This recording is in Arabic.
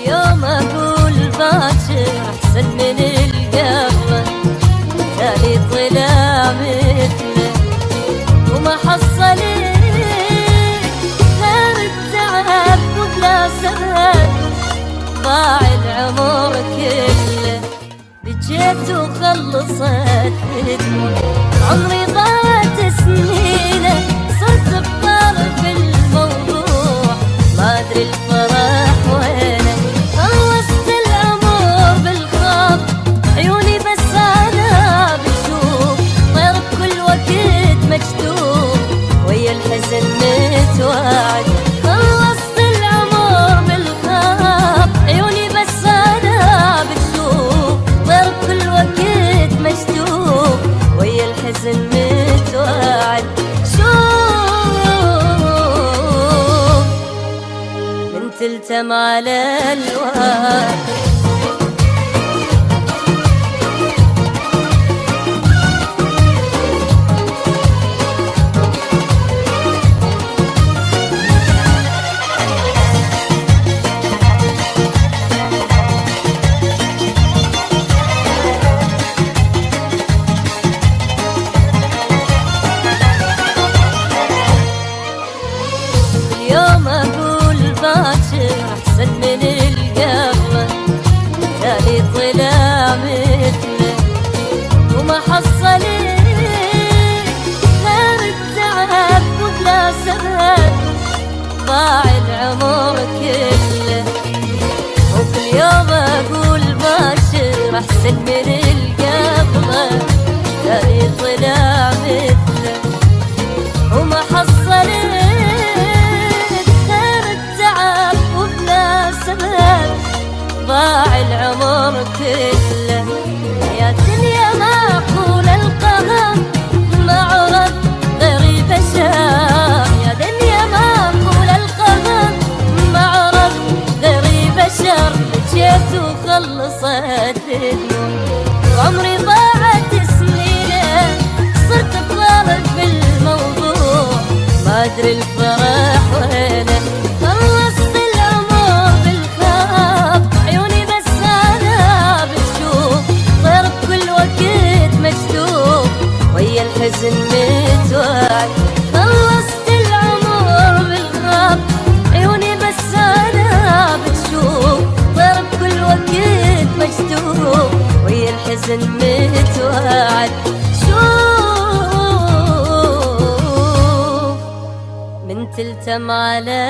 يوم اقول باكر احسن من القبله، تالي طلع مثله وما حصلت غير التعب وبلا سبب، ضاع العمر كله بجيت وخلصت خدمه، عمري ضاعت سنينه صرت بطرف الموضوع، ما ادري الفرح وينه، خلصت الامور بالخاف عيوني بس انا بشوف، طير بكل وقت مكتوب ويا الحزن متوعد، خلصت الامور بالخاف عيوني بس انا بشوف، طير بكل وقت مكتوب ويا الحزن متوعد، تلتم على الواد. اليوم اقول باكر احسن من القبله، تالي طلع مثله وما حصلت غير التعب وبلا سبب، ضاع العمر كله، وكل يوم اقول باكر احسن من القبله، تالي طلع مثله وما حصلت ضاع العمر كله، يا الدنيا معقول القهر ما عرف غير بشر، يا دنيا معقول القهر ما عرف غير بشر، جيت وخلصت خدمه، عمري ضاعت سنينه صرت بطرف بالموضوع، ما ادري الفرح وينه، خلصت الامور بالخاف عيوني بس انا بتشوف، طير بكل وقت مكتوب ويا الحزن متوعد، خلصت الامور بالخاف عيوني بس انا بتشوف، طير بكل وقت مكتوب ويا الحزن متوعد، شوف من تلتم على